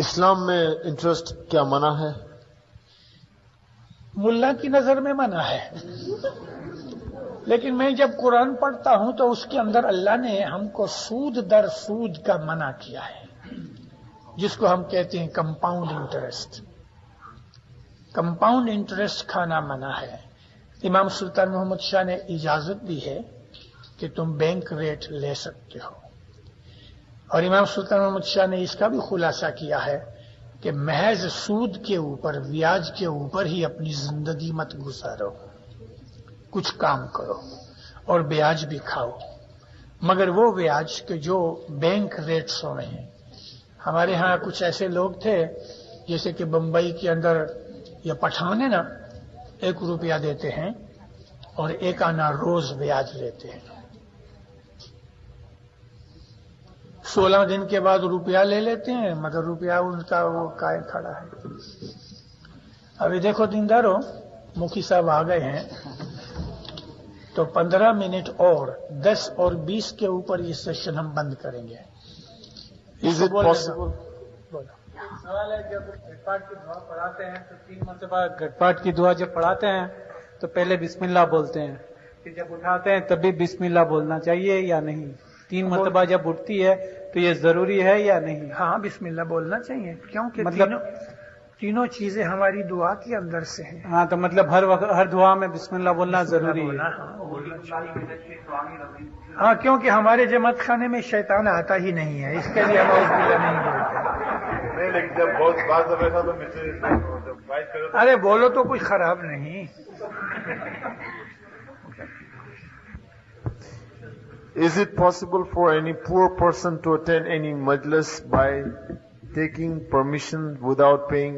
اسلام میں انٹرسٹ کیا منع ہے؟ ملا کی نظر میں منع ہے، لیکن میں جب قرآن پڑھتا ہوں تو اس کے اندر اللہ نے ہم کو سود در سود کا منع کیا ہے، جس کو ہم کہتے ہیں کمپاؤنڈ انٹرسٹ۔ کمپاؤنڈ انٹرسٹ کھانا منع ہے۔ امام سلطان محمد شاہ نے اجازت دی ہے کہ تم بینک ریٹ لے سکتے ہو، اور امام سلطان محمد شاہ نے اس کا بھی خلاصہ کیا ہے کہ محض سود کے اوپر، بیاج کے اوپر ہی اپنی زندگی مت گزارو، کچھ کام کرو اور بیاج بھی کھاؤ، مگر وہ بیاج کے جو بینک ریٹس ہوئے ہیں۔ ہمارے ہاں کچھ ایسے لوگ تھے جیسے کہ بمبئی کے اندر یا پٹھان ہے نا، 1 روپیہ دیتے ہیں اور 1 آنا روز بیاج لیتے ہیں، 16 دن کے بعد روپیہ لے لیتے ہیں، مگر روپیہ ان کا وہ قائم کھڑا ہے۔ ابھی دیکھو دیندارو، مکھی صاحب آ گئے ہیں تو 15 منٹ اور 10 اور 20 کے اوپر یہ سیشن ہم بند کریں گے۔ Is it possible? سوال ہے، جب گھٹ پاٹ کی دعا پڑھاتے ہیں تو 3 مرتبہ گھٹ پاٹ کی دعا جب پڑھاتے ہیں تو پہلے بسم اللہ بولتے ہیں، کہ جب اٹھاتے ہیں تب بھی بسم اللہ بولنا چاہیے یا نہیں؟ 3 مرتبہ جب اٹھتی ہے تو یہ ضروری ہے یا نہیں؟ ہاں، بسم اللہ بولنا چاہیے، کیونکہ مطلب تینوں چیزیں ہماری دعا کے اندر سے ہیں۔ ہاں، تو مطلب ہر وقت ہر دعا میں بسم اللہ بولنا ضروری ہے۔ ہاں، کیونکہ ہمارے جماعت خانے میں شیطان آتا ہی نہیں ہے، اس کے لیے ہم اعوذ باللہ نہیں بولتے۔ لیکن جب بہت بات دفعہ تھا تو میسج ارے بولو تو کچھ خراب نہیں۔ Is it possible for any poor person to attend any majlis by taking permission without paying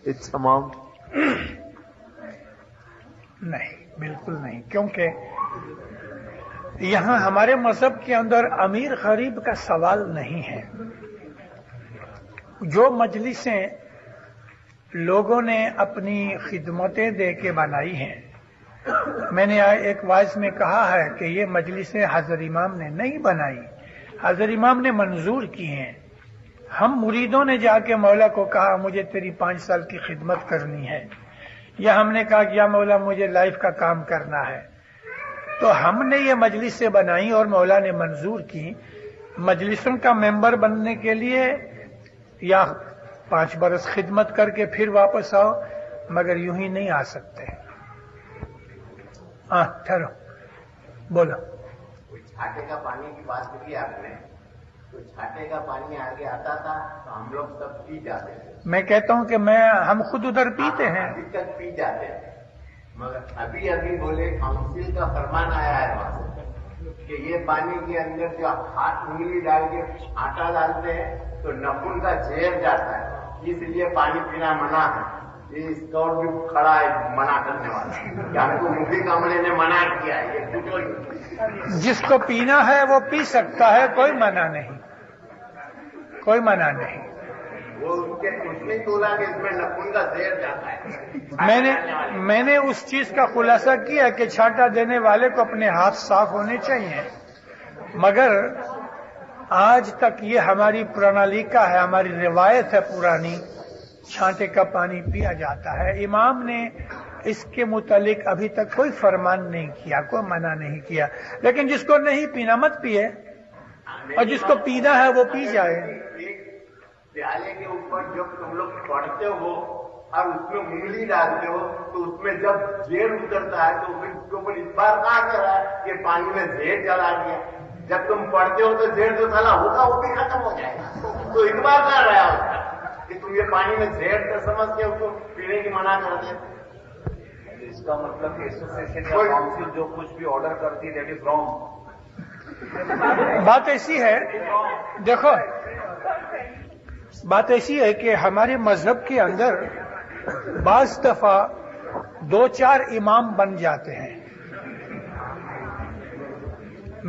its amount? نہیں، بالکل نہیں، کیونکہ یہاں ہمارے مذہب کے اندر امیر غریب کا سوال نہیں ہے۔ جو مجلسیں لوگوں نے اپنی خدمتیں دے کے بنائی ہیں، میں نے ایک واعظ میں کہا ہے کہ یہ مجلسیں حضرت امام نے نہیں بنائی، حضرت امام نے منظور کی ہیں۔ ہم مریدوں نے جا کے مولا کو کہا مجھے تیری 5 سال کی خدمت کرنی ہے، یا ہم نے کہا کہ یا مولا مجھے لائف کا کام کرنا ہے، تو ہم نے یہ مجلسیں بنائی اور مولا نے منظور کی۔ مجلسوں کا ممبر بننے کے لیے یا 5 برس خدمت کر کے پھر واپس آؤ، مگر یوں ہی نہیں آ سکتے۔ ہاں ٹھہرو، بولو۔ چھاٹے کا پانی کی بات کی آپ نے، تو چھاٹے کا پانی آگے آتا تھا تو ہم لوگ سب پی جاتے تھے۔ میں کہتا ہوں کہ ہم خود ادھر پیتے ہیں، ابھی تک پی جاتے ہیں، مگر ابھی بولے کاؤنسل کا فرمان آیا ہے وہاں سے کہ یہ پانی کے اندر جو ہاتھ انگلی ڈال کے آٹا ڈالتے ہیں تو نخون کا زہر جاتا ہے، اس لیے پانی پینا منع ہے۔ یہ اسکاؤٹ بھی کھڑا ہے منع کرنے والا کہ ہم کو مفتی کاملے نے منع کیا ہے، یہ کچھ اور جس کو پینا ہے وہ پی سکتا ہے، کوئی منع نہیں، کوئی منع نہیں۔ وہ اس نے بولا کہ اس میں نخون کا زہر جاتا ہے۔ میں نے اس چیز کا خلاصہ کیا کہ چھاٹا دینے والے کو اپنے ہاتھ صاف ہونے چاہیے، مگر آج تک یہ ہماری پرنالی کا ہے، ہماری روایت ہے پرانی، چھانٹے کا پانی پیا جاتا ہے۔ امام نے اس کے متعلق ابھی تک کوئی فرمان نہیں کیا، کوئی منع نہیں کیا، لیکن جس کو نہیں پینا مت پیے، اور جس کو پینا ہے وہ پی جائے۔ پیالے کے اوپر جب تم لوگ پڑھتے ہو اور اس میں انگلی ڈالتے ہو تو اس میں جب زہر اترتا ہے تو پھر اس کے اوپر اس بار کہاں کر رہا ہے کہ پانی میں زہر چلا گیا؟ جب تم پڑھتے ہو تو زہر جو سالا ہوگا وہ بھی ختم ہو جائے گا، تو اتبار کر رہا ہے اس کا کہ تم یہ پانی میں زہر کا سمجھ کے اس کو پینے کی منع کر دیں۔ اس کا مطلب کہ ایسوسیشن یا کاؤنسل جو کچھ بھی آرڈر کرتی ہے دیٹ از رانگ۔ بات ایسی ہے، دیکھو بات ایسی ہے کہ ہمارے مذہب کے اندر بعض دفعہ 2-4 امام بن جاتے ہیں۔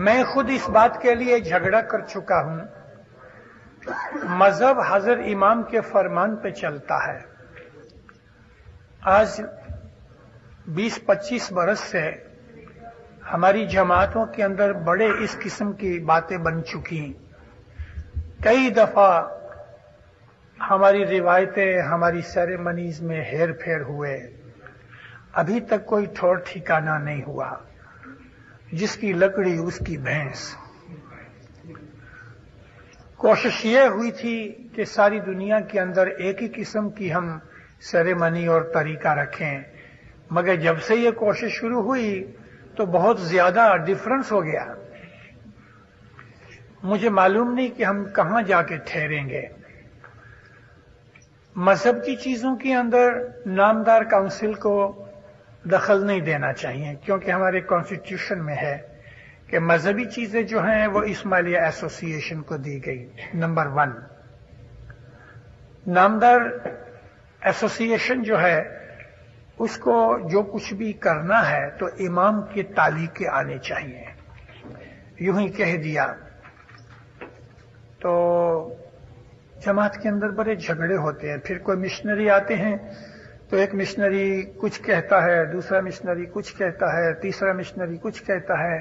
میں خود اس بات کے لیے جھگڑا کر چکا ہوں۔ مذہب حضرت امام کے فرمان پہ چلتا ہے۔ آج 20-25 برس سے ہماری جماعتوں کے اندر بڑے اس قسم کی باتیں بن چکی۔ کئی دفعہ ہماری روایتیں، ہماری سیریمنیز میں ہیر پھیر ہوئے، ابھی تک کوئی ٹھور ٹھکانہ نہیں ہوا. جس کی لکڑی اس کی بھینس. کوشش یہ ہوئی تھی کہ ساری دنیا کے اندر ایک ہی قسم کی ہم سیریمنی اور طریقہ رکھیں، مگر جب سے یہ کوشش شروع ہوئی تو بہت زیادہ ڈفرنس ہو گیا. مجھے معلوم نہیں کہ ہم کہاں جا کے ٹھہریں گے. مذہب کی چیزوں کے اندر نامدار کونسل کو دخل نہیں دینا چاہیے، کیونکہ ہمارے کانسٹیٹیوشن میں ہے کہ مذہبی چیزیں جو ہیں وہ اسماعیلیہ ایسوسی ایشن کو دی گئی. نمبر 1، نامدار ایسوسی ایشن جو ہے اس کو جو کچھ بھی کرنا ہے تو امام کے تعلیقے آنے چاہیے. یوں ہی کہہ دیا تو جماعت کے اندر بڑے جھگڑے ہوتے ہیں. پھر کوئی مشنری آتے ہیں تو ایک مشنری کچھ کہتا ہے، دوسرا مشنری کچھ کہتا ہے، تیسرا مشنری کچھ کہتا ہے.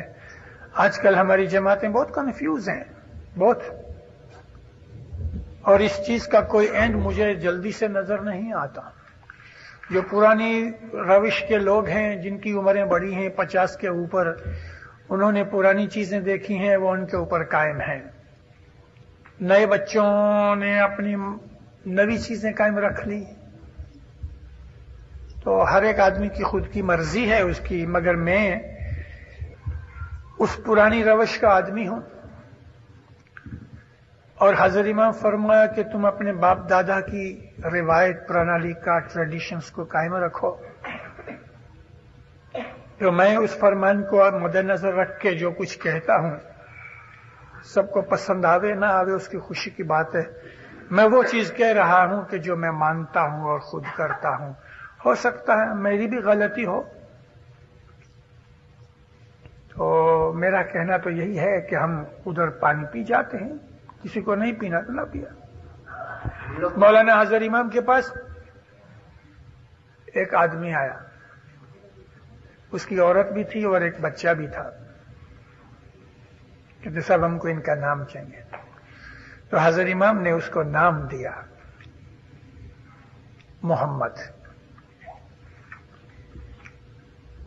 آج کل ہماری جماعتیں بہت کنفیوز ہیں، بہت، اور اس چیز کا کوئی اینڈ مجھے جلدی سے نظر نہیں آتا. جو پرانی روش کے لوگ ہیں، جن کی عمریں بڑی ہیں 50 کے اوپر، انہوں نے پرانی چیزیں دیکھی ہیں، وہ ان کے اوپر قائم ہیں. نئے بچوں نے اپنی نئی چیزیں قائم رکھ لی. تو ہر ایک آدمی کی خود کی مرضی ہے اس کی، مگر میں اس پرانی روش کا آدمی ہوں. اور حضرت امام فرمایا کہ تم اپنے باپ دادا کی روایت، پرانالی کا، ٹریڈیشنز کو قائم رکھو. تو میں اس فرمان کو مد نظر رکھ کے جو کچھ کہتا ہوں، سب کو پسند آوے نہ آوے اس کی خوشی کی بات ہے. میں وہ چیز کہہ رہا ہوں کہ جو میں مانتا ہوں اور خود کرتا ہوں. ہو سکتا ہے میری بھی غلطی ہو. تو میرا کہنا تو یہی ہے کہ ہم ادھر پانی پی جاتے ہیں، کسی کو نہیں پینا تو نہ پیا. مولانا حضرت امام کے پاس ایک آدمی آیا، اس کی عورت بھی تھی اور ایک بچہ بھی تھا. کہ صاحب ہم کو ان کا نام چاہیے. تو حضرت امام نے اس کو نام دیا محمد.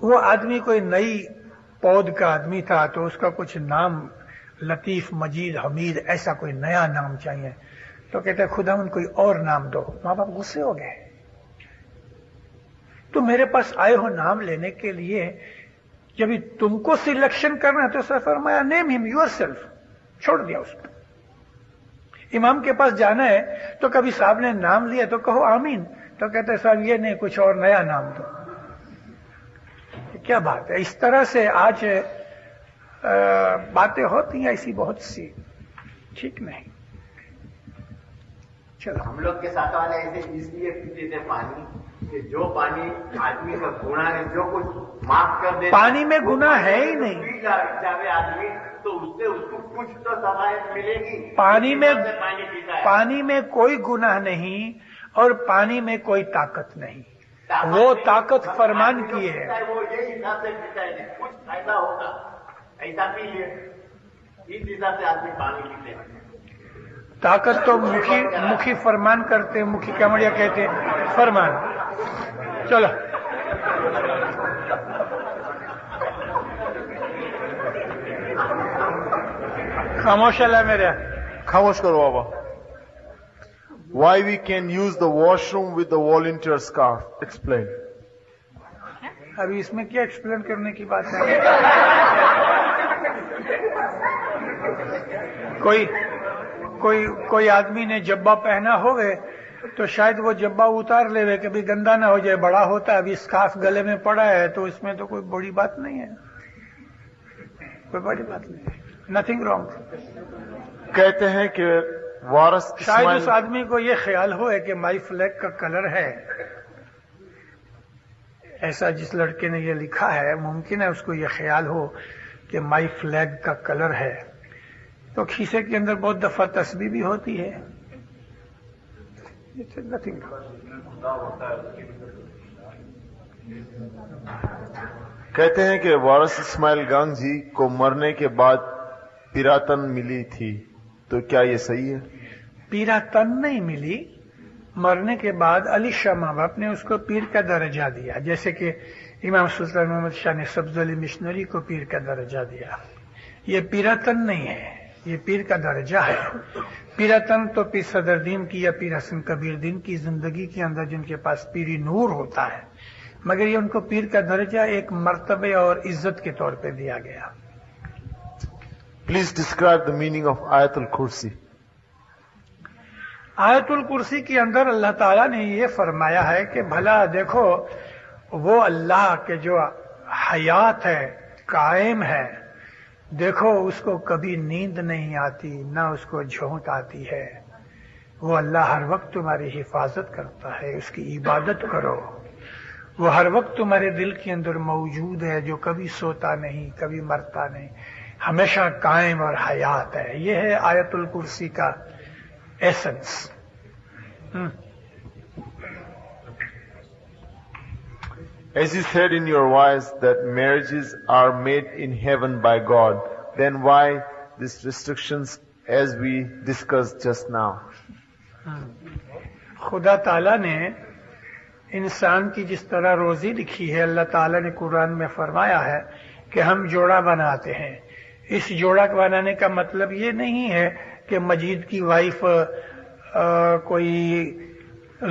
وہ آدمی کوئی نئی پود کا آدمی تھا تو اس کا کچھ نام لطیف، مجید، حمید، ایسا کوئی نیا نام چاہیے. تو کہتے خدا ان کوئی اور نام دو. ماں باپ غصے ہو گئے. تو میرے پاس آئے ہو نام لینے کے لیے، جب تم کو سلیکشن کرنا ہے تو سر فرمایا نیم ہم یور سیلف. چھوڑ دیا اس کو. امام کے پاس جانا ہے تو کبھی صاحب نے نام لیا تو کہو آمین. تو کہتے صاحب یہ نہیں، کچھ اور نیا نام دو. کیا بات ہے. اس طرح سے آج باتیں ہوتی ہیں ایسی بہت سی. ٹھیک نہیں. چلو ہم لوگ کے ساتھ والے ایسے اس لیے پیتے تھے پانی کہ جو پانی آدمی کا گناہ ہے جو کچھ معاف کر دے. پانی میں گناہ ہے ہی نہیں. پی جاوے آدمی تو اس سے اس کو کچھ تو ثواب ملے گی. پانی میں پانی پیتا ہے. پانی میں کوئی گناہ نہیں اور پانی میں کوئی طاقت نہیں. وہ طاقت فرمان کی ہے. وہ یہ حساب سے پیتا ہے کچھ فائدہ ہوگا ایسا پی لیے. اس حساب سے آدمی پانی پیتے ہیں. طاقت تو مکھی فرمان کرتے ہیں. مکھی کمڑیا کہتے ہیں فرمان. چلو خاموش اللہ میرے. خاموش کرو بابا. Why we can use the washroom with the volunteer scarf? Explain. ابھی اس میں کیا ایکسپلین کرنے کی بات ہے. کوئی آدمی نے جبہ پہنا ہوگے تو شاید وہ جبہ اتار لے وے کبھی گندا نہ ہو جائے. بڑا ہوتا ہے، ابھی اسکارف گلے میں پڑا ہے تو اس میں تو کوئی بڑی بات نہیں ہے. کوئی بڑی بات نہیں ہے. Nothing wrong. کہتے ہیں کہ وارث شاید اس آدمی کو یہ خیال ہو کہ مائی فلیگ کا کلر ہے ایسا، جس لڑکے نے یہ لکھا ہے ممکن ہے اس کو یہ خیال ہو کہ مائی فلیگ کا کلر ہے. تو کھیسے کے اندر بہت دفعہ تسبیح بھی ہوتی ہے. نتھنگ. کہتے ہیں کہ وارث اسماعیل گانگ جی کو مرنے کے بعد پیراتن ملی تھی، تو کیا یہ صحیح ہے؟ پیراتن نہیں ملی، مرنے کے بعد علی شاہ ماں باپ نے اس کو پیر کا درجہ دیا، جیسے کہ امام سلطان محمد شاہ نے سبز علی مشنری کو پیر کا درجہ دیا. یہ پیراتن نہیں ہے، یہ پیر کا درجہ ہے. پیراتن تو پیر صدر دین کی یا پیر حسن کبیر دین کی زندگی کے اندر جن کے پاس پیری نور ہوتا ہے، مگر یہ ان کو پیر کا درجہ ایک مرتبے اور عزت کے طور پہ دیا گیا. Please describe the meaning of Ayat al-Kursi. آیت الکرسی کے اندر اللہ تعالیٰ نے یہ فرمایا ہے کہ بھلا دیکھو وہ اللہ کے جو حیات ہے، قائم ہے، دیکھو اس کو کبھی نیند نہیں آتی، نہ اس کو جھونک آتی ہے. وہ اللہ ہر وقت تمہاری حفاظت کرتا ہے، اس کی عبادت کرو. وہ ہر وقت تمہارے دل کے اندر موجود ہے، جو کبھی سوتا نہیں، کبھی مرتا نہیں، ہمیشہ قائم اور حیات ہے. یہ ہے آیت الکرسی کا essence. As you said in your voice that marriages are made in heaven by God, then why these restrictions as we discussed just now? خدا تعالیٰ نے انسان کی جس طرح روزی لکھی ہے، اللہ تعالیٰ نے قرآن میں فرمایا ہے کہ ہم جوڑا بناتے ہیں. اس جوڑا بنانے کا مطلب یہ نہیں ہے کہ مجید کی وائف کوئی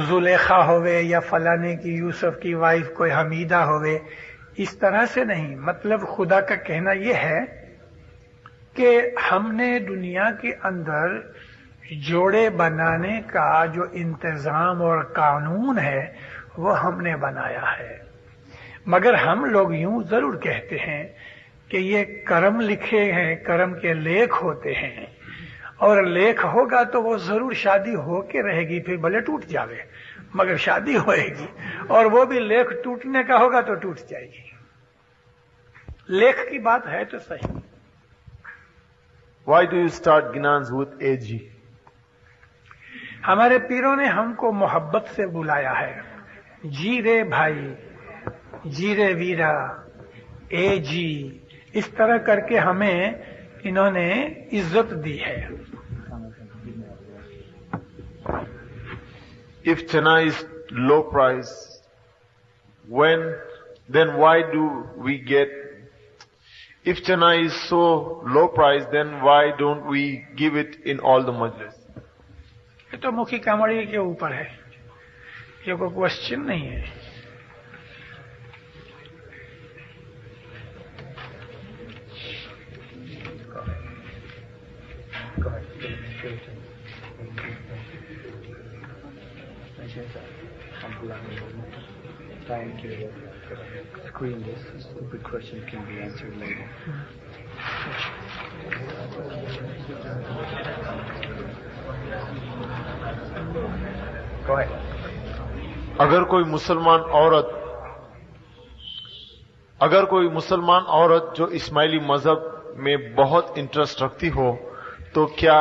زلیخا ہوئے یا فلانے کی یوسف کی وائف کوئی حمیدہ ہوئے. اس طرح سے نہیں. مطلب خدا کا کہنا یہ ہے کہ ہم نے دنیا کے اندر جوڑے بنانے کا جو انتظام اور قانون ہے وہ ہم نے بنایا ہے. مگر ہم لوگ یوں ضرور کہتے ہیں کہ یہ کرم لکھے ہیں، کرم کے لیکھ ہوتے ہیں، اور لیکھ ہوگا تو وہ ضرور شادی ہو کے رہے گی، پھر بھلے ٹوٹ جاوے مگر شادی ہوئے گی. اور وہ بھی لیکھ ٹوٹنے کا ہوگا تو ٹوٹ جائے گی. لیکھ کی بات ہے تو صحیح. Why do you start Ginans with AG? ہمارے پیروں نے ہم کو محبت سے بلایا ہے. جی رے بھائی، جی رے ویرا، اے جی، اس طرح کر کے ہمیں انہوں نے عزت دی ہے. If chana is low price, then why do we get? If chana is so low price, then why don't we give it in all the majlis? یہ تو مکھی کامڑی کے اوپر ہے، یہ کوئی کوشچن نہیں ہے. Trying to screen this stupid question can be answered later. Go ahead. اگر کوئی مسلمان عورت جو اسماعیلی مذہب میں بہت انٹرسٹ رکھتی ہو تو کیا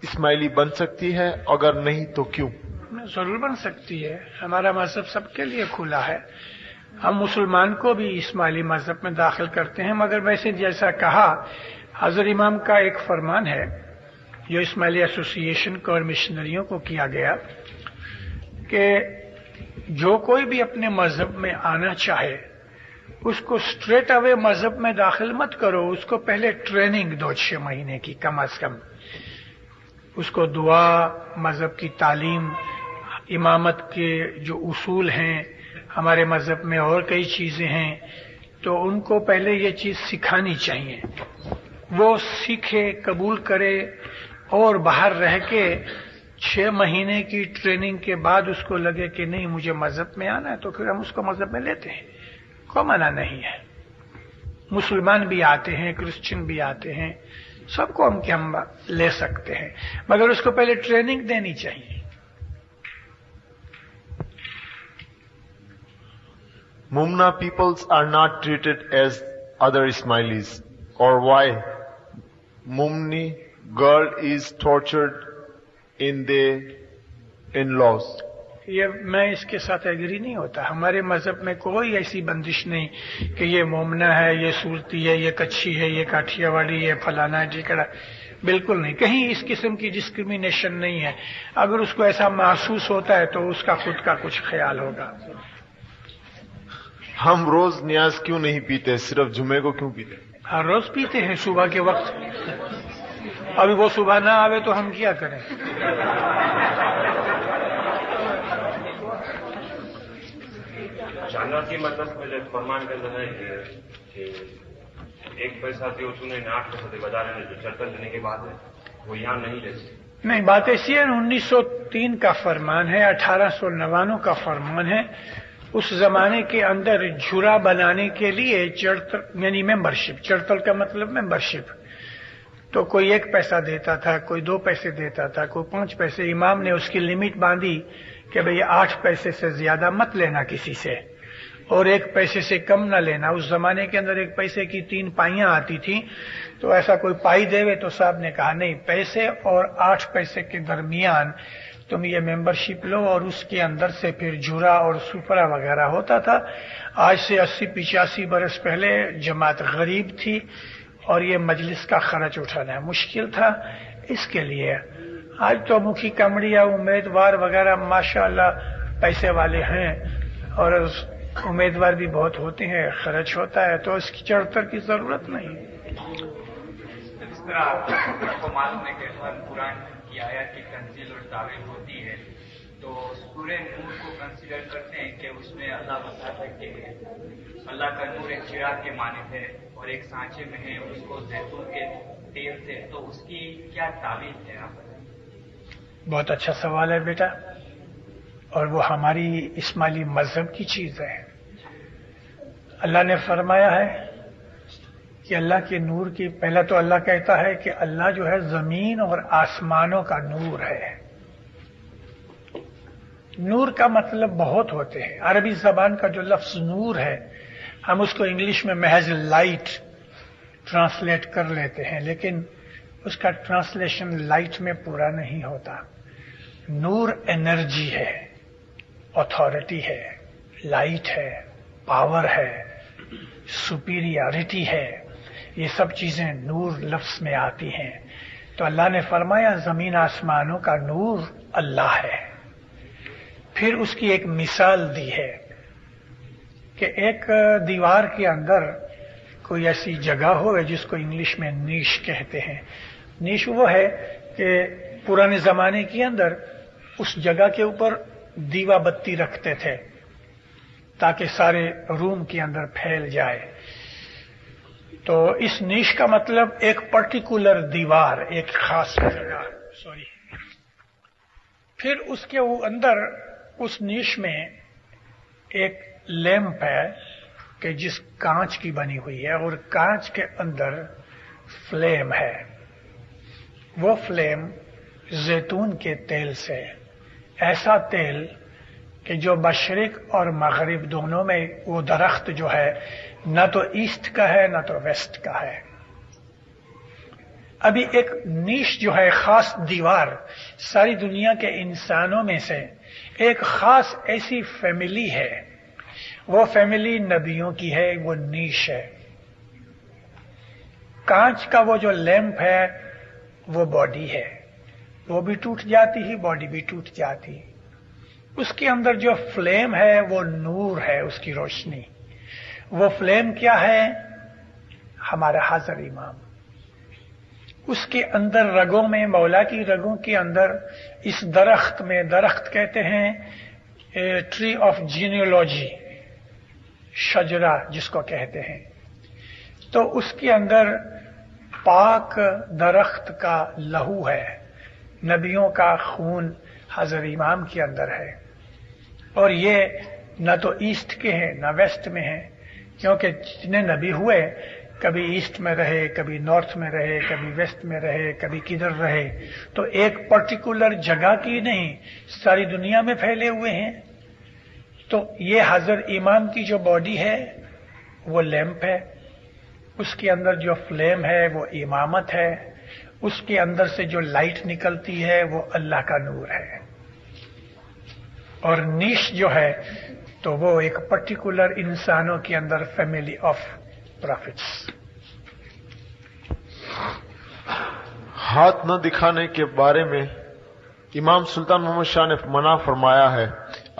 اسماعیلی بن سکتی ہے؟ اگر نہیں تو کیوں؟ ضرور بن سکتی ہے. ہمارا مذہب سب کے لیے کھلا ہے. ہم مسلمان کو بھی اسماعیلی مذہب میں داخل کرتے ہیں. مگر ویسے جیسا کہا حضرت امام کا ایک فرمان ہے جو اسماعیلی ایسوسی ایشن کو اور مشنریوں کو کیا گیا کہ جو کوئی بھی اپنے مذہب میں آنا چاہے اس کو اسٹریٹ اوے مذہب میں داخل مت کرو، اس کو پہلے ٹریننگ دو 6 مہینے کی کم از کم. اس کو دعا، مذہب کی تعلیم، امامت کے جو اصول ہیں، ہمارے مذہب میں اور کئی چیزیں ہیں، تو ان کو پہلے یہ چیز سکھانی چاہیے. وہ سیکھے، قبول کرے، اور باہر رہ کے 6 مہینے کی ٹریننگ کے بعد اس کو لگے کہ نہیں مجھے مذہب میں آنا ہے تو پھر ہم اس کو مذہب میں لیتے ہیں. کوئی منع نہیں ہے. مسلمان بھی آتے ہیں، کرسچن بھی آتے ہیں، سب کو ہم لے سکتے ہیں، مگر اس کو پہلے ٹریننگ دینی چاہیے. Mumna peoples are not treated as other Ismailis, or why Mumni girl is tortured in their in-laws? یہ میں اس کے ساتھ ایگری نہیں ہوتا. ہمارے مذہب میں کوئی ایسی بندش نہیں کہ یہ مومنا ہے، یہ صورتی ہے، یہ کچھی ہے، یہ کاٹھیا واڑی ہے، فلانا ہے، ٹھیکڑا. بالکل نہیں, کہیں اس قسم کی ڈسکریمنیشن نہیں ہے. اگر اس کو ایسا محسوس ہوتا ہے تو اس کا خود کا کچھ خیال ہوگا. ہم روز نیاز کیوں نہیں پیتے, صرف جمعے کو کیوں پیتے؟ ہر روز پیتے ہیں صبح کے وقت. ابھی وہ صبح نہ آوے تو ہم کیا کریں؟ جانور کی مطلب میں فرمان کے اندر ہے کہ 1 پیسہ جو تم نے 8 پیسہ دے بازار میں جو چرتن لینے کے بعد ہے وہ یہاں نہیں لے سکتے. نہیں, بات ایسی ہے 1903 کا فرمان ہے, 1899 کا فرمان ہے. اس زمانے کے اندر جھرا بنانے کے لیے چڑتل یعنی ممبرشپ, چڑتل کا مطلب ممبرشپ, تو کوئی 1 پیسہ دیتا تھا, کوئی 2 پیسے دیتا تھا, کوئی 5 پیسے. امام نے اس کی لمٹ باندھی کہ بھئی 8 پیسے سے زیادہ مت لینا کسی سے, اور 1 پیسے سے کم نہ لینا. اس زمانے کے اندر 1 پیسے کی 3 پائیاں آتی تھیں, تو ایسا کوئی پائی دے تو صاحب نے کہا نہیں, پیسے اور 8 پیسے کے درمیان تم یہ ممبرشپ لو, اور اس کے اندر سے پھر جھرا اور سپرا وغیرہ ہوتا تھا. آج سے 80-85 برس پہلے جماعت غریب تھی اور یہ مجلس کا خرچ اٹھانا مشکل تھا. اس کے لیے آج تو مکھی کمڑیا امیدوار وغیرہ ماشاءاللہ پیسے والے ہیں, اور امیدوار بھی بہت ہوتے ہیں, خرچ ہوتا ہے, تو اس کی چڑتر کی ضرورت نہیں. اس طرح آپ کو معلوم ہے کہ ہر قرآن کی آیات کی تنزیل اور تعویل ہوتی ہے, تو سورہ نور کو کنسیڈر کرتے ہیں کہ اس میں اللہ بتاتا ہے کہ اللہ کا نور ایک چراغ کے مانند ہے اور ایک سانچے میں ہے, اس کو زیتون کے تیل سے, تو اس کی کیا تعویل ہے آپ بتائیں؟ بہت اچھا سوال ہے بیٹا, اور وہ ہماری اسماعیلی مذہب کی چیز ہے. اللہ نے فرمایا ہے کہ اللہ کے نور کی, پہلا تو اللہ کہتا ہے کہ اللہ جو ہے زمین اور آسمانوں کا نور ہے. نور کا مطلب بہت ہوتے ہیں. عربی زبان کا جو لفظ نور ہے ہم اس کو انگلش میں محض لائٹ ٹرانسلیٹ کر لیتے ہیں, لیکن اس کا ٹرانسلیشن لائٹ میں پورا نہیں ہوتا. نور انرجی ہے, اتھارٹی ہے, لائٹ ہے, پاور ہے, سپیریارٹی ہے, یہ سب چیزیں نور لفظ میں آتی ہیں. تو اللہ نے فرمایا زمین آسمانوں کا نور اللہ ہے. پھر اس کی ایک مثال دی ہے کہ ایک دیوار کے اندر کوئی ایسی جگہ ہو جس کو انگلش میں نیش کہتے ہیں. نیش وہ ہے کہ پرانے زمانے کے اندر اس جگہ کے اوپر دیوا بتی رکھتے تھے تاکہ سارے روم کے اندر پھیل جائے. تو اس نیش کا مطلب ایک پرٹیکولر دیوار, ایک خاص جگہ. پھر اس کے اندر اس نیش میں ایک لیمپ ہے کہ جس کانچ کی بنی ہوئی ہے, اور کانچ کے اندر فلیم ہے. وہ فلیم زیتون کے تیل سے, ایسا تیل کہ جو مشرق اور مغرب دونوں میں وہ درخت جو ہے نہ تو ایسٹ کا ہے نہ تو ویسٹ کا ہے. ابھی ایک نیش جو ہے خاص دیوار, ساری دنیا کے انسانوں میں سے ایک خاص ایسی فیملی ہے, وہ فیملی نبیوں کی ہے, وہ نیش ہے. کانچ کا وہ جو لیمپ ہے وہ باڈی ہے, وہ بھی ٹوٹ جاتی ہی, باڈی بھی ٹوٹ جاتی. اس کے اندر جو فلیم ہے وہ نور ہے, اس کی روشنی. وہ فلیم کیا ہے؟ ہمارا حاضر امام. اس کے اندر رگوں میں, مولا کی رگوں کے اندر اس درخت میں, درخت کہتے ہیں ٹری آف جینیولوجی, شجرہ جس کو کہتے ہیں, تو اس کے اندر پاک درخت کا لہو ہے, نبیوں کا خون حضرت امام کے اندر ہے. اور یہ نہ تو ایسٹ کے ہیں نہ ویسٹ میں ہیں, کیونکہ جتنے نبی ہوئے کبھی ایسٹ میں رہے, کبھی نارتھ میں رہے, کبھی ویسٹ میں رہے, کبھی کدھر رہے, تو ایک پرٹیکولر جگہ کی نہیں, ساری دنیا میں پھیلے ہوئے ہیں. تو یہ حضرت امام کی جو باڈی ہے وہ لیمپ ہے, اس کے اندر جو فلیم ہے وہ امامت ہے, اس کے اندر سے جو لائٹ نکلتی ہے وہ اللہ کا نور ہے. اور نیش جو ہے تو وہ ایک پرٹیکولر انسانوں کے اندر فیملی آف پروفٹس. ہاتھ نہ دکھانے کے بارے میں امام سلطان محمد شاہ نے منع فرمایا ہے.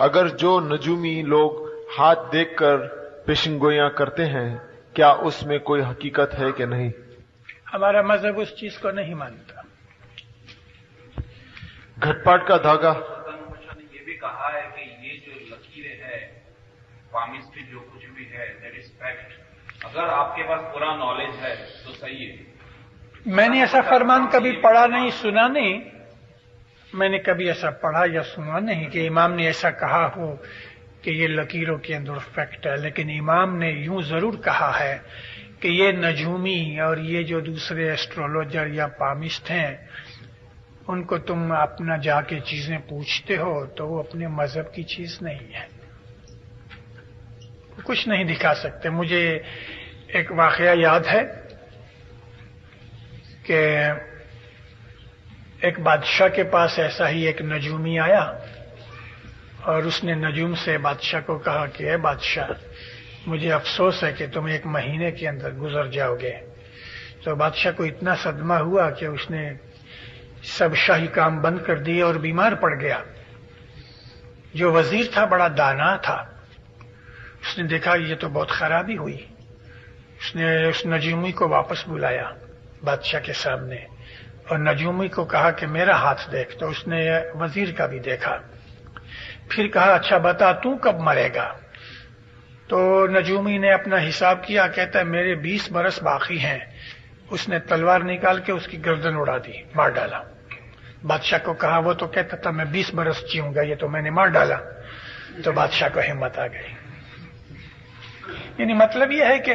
اگر جو نجومی لوگ ہاتھ دیکھ کر پیشن گوئیاں کرتے ہیں کیا اس میں کوئی حقیقت ہے کہ نہیں؟ ہمارا مذہب اس چیز کو نہیں مانتا. گھٹ پاٹ کا دھاگا. نے یہ بھی کہا ہے کہ یہ جو لکیریں ہے پامسٹری جو کچھ بھی ہے دیٹ از فیکٹ. اگر آپ کے پاس پورا نالج ہے تو صحیح ہے. میں نے ایسا فرمان کبھی پڑھا نہیں, سنا نہیں. میں نے کبھی ایسا پڑھا یا سنا نہیں کہ امام نے ایسا کہا ہو کہ یہ لکیروں کے اندر فیکٹ ہے. لیکن امام نے یوں ضرور کہا ہے کہ یہ نجومی اور یہ جو دوسرے ایسٹرولوجر یا پامسٹ ہیں ان کو تم اپنا جا کے چیزیں پوچھتے ہو تو وہ اپنے مذہب کی چیز نہیں ہے, کچھ نہیں دکھا سکتے. مجھے ایک واقعہ یاد ہے کہ ایک بادشاہ کے پاس ایسا ہی ایک نجومی آیا اور اس نے نجوم سے بادشاہ کو کہا کہ اے بادشاہ مجھے افسوس ہے کہ تم 1 مہینے کے اندر گزر جاؤ گے. تو بادشاہ کو اتنا صدمہ ہوا کہ اس نے سب شاہی کام بند کر دیے اور بیمار پڑ گیا. جو وزیر تھا بڑا دانا تھا, اس نے دیکھا یہ تو بہت خرابی ہوئی. اس نے اس نجومی کو واپس بلایا بادشاہ کے سامنے اور نجومی کو کہا کہ میرا ہاتھ دیکھ. تو اس نے وزیر کا بھی دیکھا. پھر کہا اچھا بتا تو کب مرے گا؟ تو نجومی نے اپنا حساب کیا, کہتا ہے میرے 20 برس باقی ہیں. اس نے تلوار نکال کے اس کی گردن اڑا دی, مار ڈالا. بادشاہ کو کہا, وہ تو کہتا تھا میں 20 برس جیوں گا, یہ تو میں نے مار ڈالا. تو بادشاہ کو ہمت آ گئی. یعنی مطلب یہ ہے کہ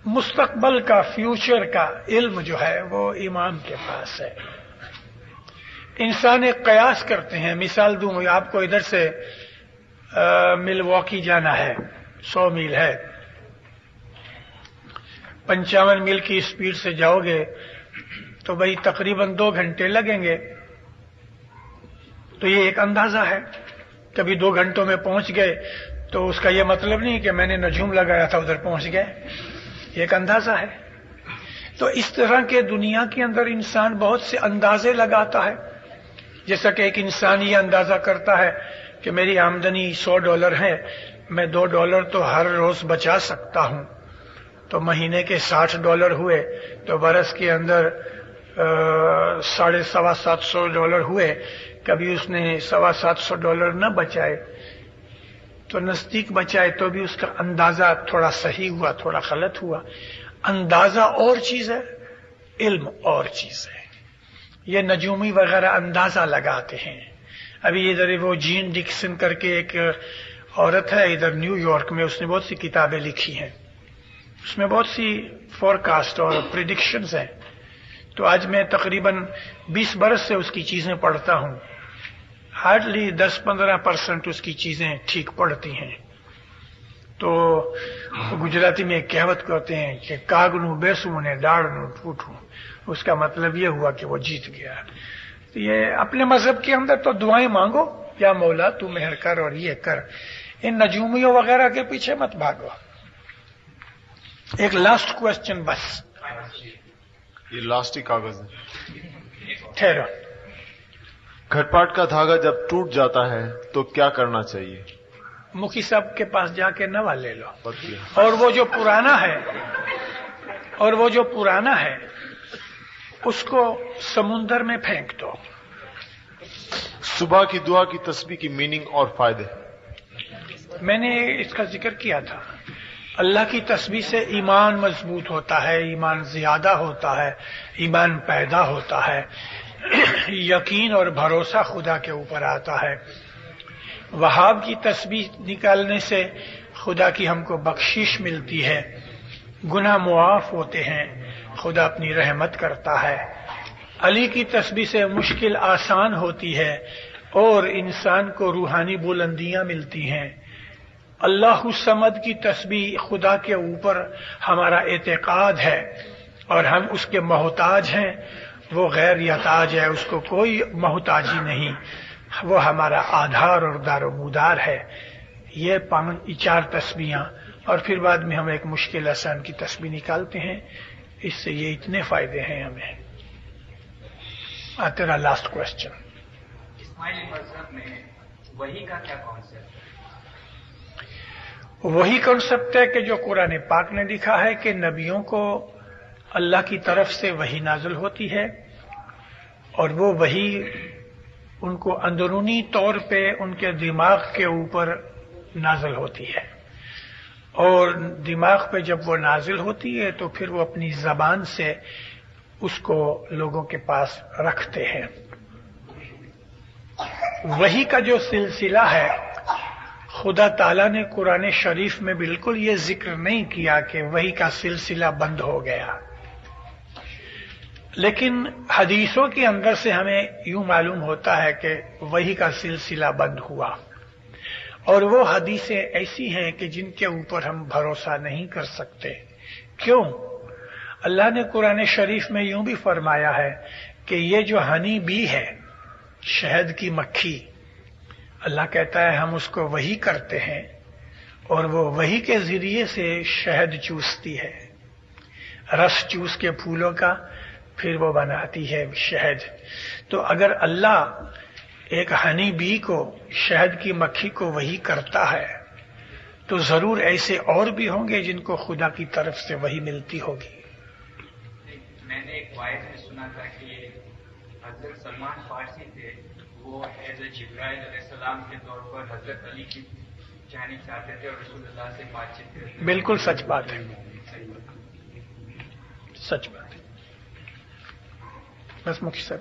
مستقبل کا, فیوچر کا علم جو ہے وہ امام کے پاس ہے. انسان ایک قیاس کرتے ہیں. مثال دوں, آپ کو ادھر سے ملواکی جانا ہے, 100 میل ہے, 55 میل کی اسپیڈ سے جاؤ گے تو بھائی تقریباً 2 گھنٹے لگیں گے. تو یہ ایک اندازہ ہے. کبھی 2 گھنٹوں میں پہنچ گئے تو اس کا یہ مطلب نہیں کہ میں نے نجوم لگایا تھا ادھر پہنچ گئے. یہ ایک اندازہ ہے. تو اس طرح کے دنیا کے اندر انسان بہت سے اندازے لگاتا ہے. جیسا کہ ایک انسان یہ اندازہ کرتا ہے کہ میری آمدنی $100 ہے, میں $2 تو ہر روز بچا سکتا ہوں. تو مہینے کے $60 ہوئے تو برس کے اندر $750 ہوئے. کبھی اس نے $750 نہ بچائے تو نزدیک بچائے تو بھی اس کا اندازہ تھوڑا صحیح ہوا, تھوڑا غلط ہوا. اندازہ اور چیز ہے, علم اور چیز ہے. یہ نجومی وغیرہ اندازہ لگاتے ہیں. ابھی ادھر وہ جین ڈکسن کر کے ایک عورت ہے ادھر نیو یارک میں, اس نے بہت سی کتابیں لکھی ہیں. اس میں بہت سی فورکاسٹ اور پریڈکشنز ہیں. تو آج میں تقریباً 20 برس سے اس کی چیزیں پڑھتا ہوں. ہارڈلی 10-15% اس کی چیزیں ٹھیک پڑتی ہیں. تو گجراتی میں ایک کہوت کرتے ہیں کہ کاگنو بیسوں نے ڈاڑنو ٹوٹوں. اس کا مطلب یہ ہوا کہ وہ جیت گیا. تو یہ اپنے مذہب کے اندر تو دعائیں مانگو, یا مولا تو مہر کر اور یہ کر. ان نجومیوں وغیرہ کے پیچھے مت بھاگو. ایک لاسٹ کوسچن بس. یہ لاسٹ ہی کاغذ ہے. ٹھہرو. گھٹ پاٹ کا دھاگا جب ٹوٹ جاتا ہے تو کیا کرنا چاہیے؟ مکھی صاحب کے پاس جا کے نوا لے لو, اور وہ جو پرانا ہے اس کو سمندر میں پھینک دو. صبح کی دعا کی تسبیح کی میننگ اور فائدے. میں نے اس کا ذکر کیا تھا. اللہ کی تسبیح سے ایمان مضبوط ہوتا ہے, ایمان زیادہ ہوتا ہے, ایمان پیدا ہوتا ہے, یقین اور بھروسہ خدا کے اوپر آتا ہے. وہاب کی تسبیح نکالنے سے خدا کی ہم کو بخشش ملتی ہے, گناہ معاف ہوتے ہیں, خدا اپنی رحمت کرتا ہے. علی کی تسبیح سے مشکل آسان ہوتی ہے اور انسان کو روحانی بلندیاں ملتی ہیں. اللہ الصمد کی تسبیح خدا کے اوپر ہمارا اعتقاد ہے اور ہم اس کے محتاج ہیں. وہ غیر یحتاج ہے, اس کو کوئی محتاجی نہیں, وہ ہمارا آدھار اور دار و مدار ہے. یہ 4 تسبیحاں, اور پھر بعد میں ہم ایک مشکل آسان کی تسبیح نکالتے ہیں. اس سے یہ اتنے فائدے ہیں ہمیں. تیرا لاسٹ کوشچن. اسماعیلی مذہب میں وحی کا کیا کانسیپٹ ہے؟ وہی کانسیپٹ ہے کہ جو قرآن پاک نے لکھا ہے کہ نبیوں کو اللہ کی طرف سے وحی نازل ہوتی ہے، اور وہ وحی ان کو اندرونی طور پہ ان کے دماغ کے اوپر نازل ہوتی ہے، اور دماغ پہ جب وہ نازل ہوتی ہے تو پھر وہ اپنی زبان سے اس کو لوگوں کے پاس رکھتے ہیں. وحی کا جو سلسلہ ہے، خدا تعالیٰ نے قرآن شریف میں بالکل یہ ذکر نہیں کیا کہ وحی کا سلسلہ بند ہو گیا، لیکن حدیثوں کے اندر سے ہمیں یوں معلوم ہوتا ہے کہ وحی کا سلسلہ بند ہوا. اور وہ حدیثیں ایسی ہیں کہ جن کے اوپر ہم بھروسہ نہیں کر سکتے. کیوں؟ اللہ نے قرآن شریف میں یوں بھی فرمایا ہے کہ یہ جو ہنی بی ہے، شہد کی مکھی، اللہ کہتا ہے ہم اس کو وحی کرتے ہیں، اور وہ وحی کے ذریعے سے شہد چوستی ہے، رس چوس کے پھولوں کا، پھر وہ بناتی ہے شہد. تو اگر اللہ ایک ہنی بی کو، شہد کی مکھی کو وحی کرتا ہے، تو ضرور ایسے اور بھی ہوں گے جن کو خدا کی طرف سے وحی ملتی ہوگی. میں نے ایک وائس میں سنا تھا کہ حضرت سلمان فارسی تھے، وہ ایز اے جبرائیل علیہ السلام کے طور پر حضرت علی کی جانب چاہتے تھے اور رسول اللہ سے بات چیت کرتے تھے. بالکل سچ بات ہے، سچ بات ہے. بس مختصر